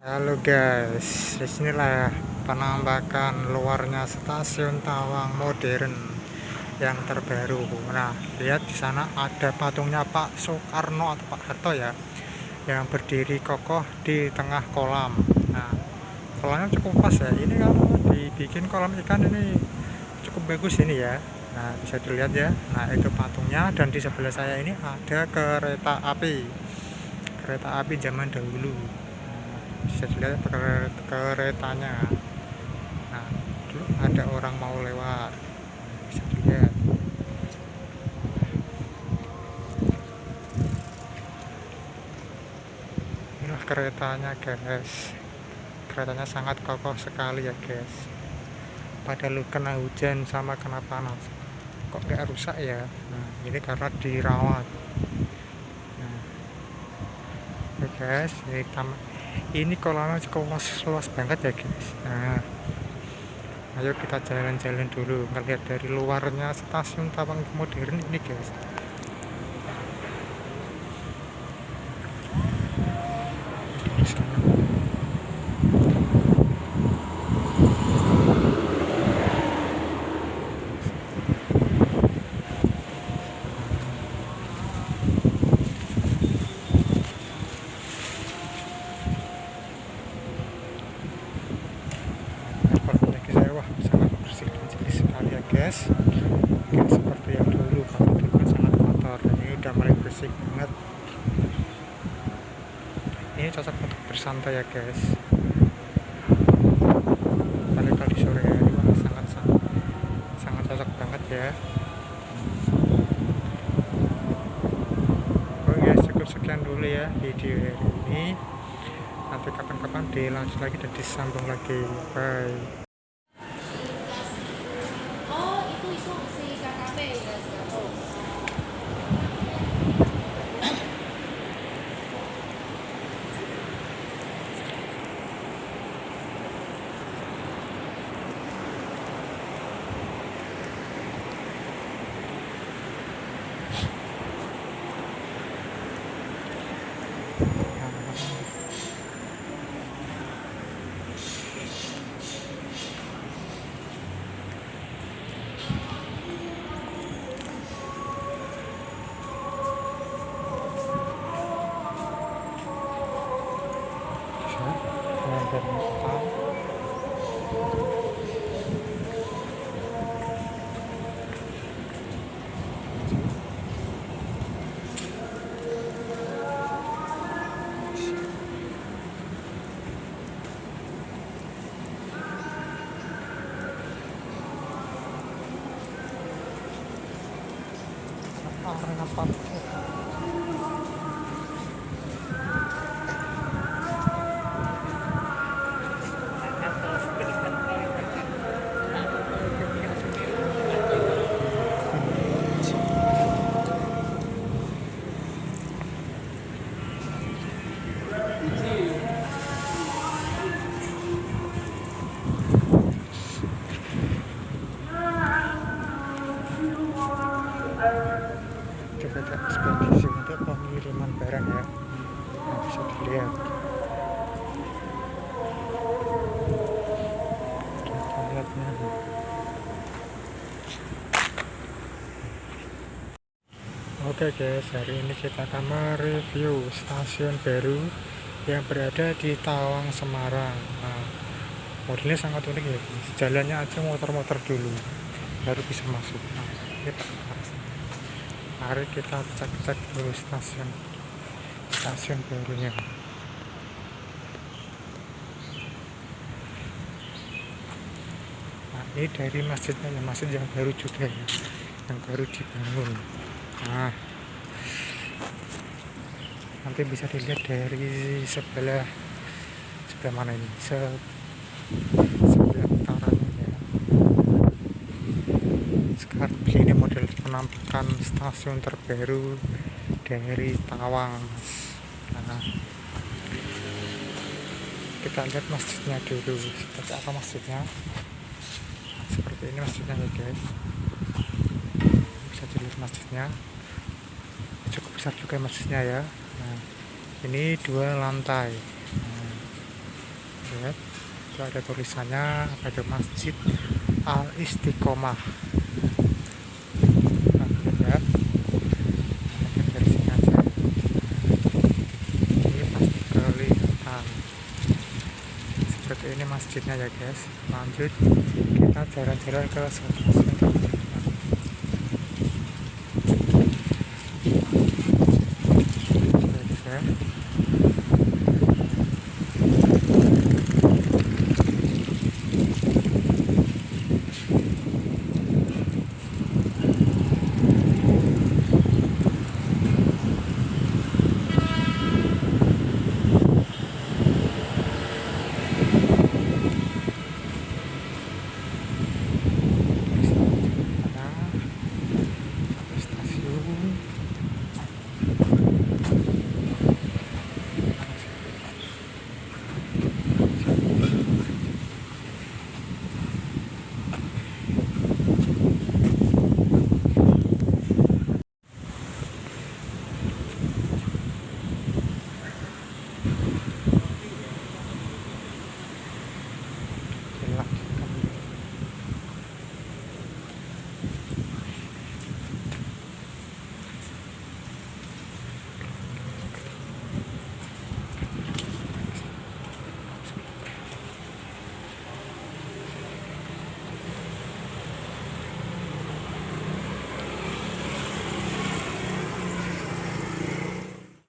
Halo guys, disinilah penampakan luarnya stasiun Tawang modern yang terbaru. Nah, lihat di sana ada patungnya Pak Soekarno atau Pak Harto ya, yang berdiri kokoh di tengah kolam. Nah, kolamnya cukup pas ya. Ini kalau dibikin kolam ikan ini cukup bagus ini ya. Nah, bisa dilihat ya. Nah, itu patungnya, dan di sebelah saya ini ada kereta api. Kereta api zaman dahulu. Bisa dilihat keretanya. Nah, dulu ada orang mau lewat, bisa dilihat. Inilah keretanya guys. Keretanya sangat kokoh sekali ya guys. Padahal kena hujan sama kena panas, kok nggak rusak ya. Nah, ini karena dirawat. Nah, oke guys, ini kolamnya cukup luas banget ya guys. Nah, ayo kita jalan-jalan dulu, ngeliat dari luarnya stasiun Tawang modern ini guys. Di sana. Kalau lagi saya, wah, sangat bersih dan jernih sekali ya guys. Tidak seperti yang dulu, kalau dulu kan sangat kotor, dan ini udah mulai bersih banget. Ini cocok untuk bersantai ya guys. Apalagi di sore hari, wah, sangat cocok banget ya. Oke guys, cukup sekian dulu ya video hari ini. Nanti kapan-kapan dilanjut lagi dan disambung lagi. Bye. Oh, itu si KKP ya sekarang. Arena parkir. Coba ekspedisi untuk pengiriman barang ya. Nah, bisa dilihat. Kita lihatnya. Oke guys, hari ini kita akan mereview stasiun baru yang berada di Tawang, Semarang. Nah, modelnya sangat unik ya guys. Jalannya aja muter-muter dulu baru bisa masuk. Nah, kita mari kita cek-cek dulu stasiun barunya. Nah, Ini dari masjidnya ya, masjid yang baru juga ya, yang baru dibangun. Nah, nanti bisa dilihat dari sebelah mana ini, sebelah utaranya ya. Sekarang ini model penampakan stasiun terbaru dari Tawang, Mas. Nah, kita lihat masjidnya dulu, seperti apa masjidnya. Seperti ini masjidnya ya guys, bisa dilihat masjidnya, cukup besar juga masjidnya ya. Nah, ini 2 lantai. Nah, lihat itu ada tulisannya, ada Masjid Al Istiqomah. Nah, lihat dari sini aja, ini pasti kelihatan. Seperti ini masjidnya ya guys. Lanjut kita jalan-jalan ke stasiun.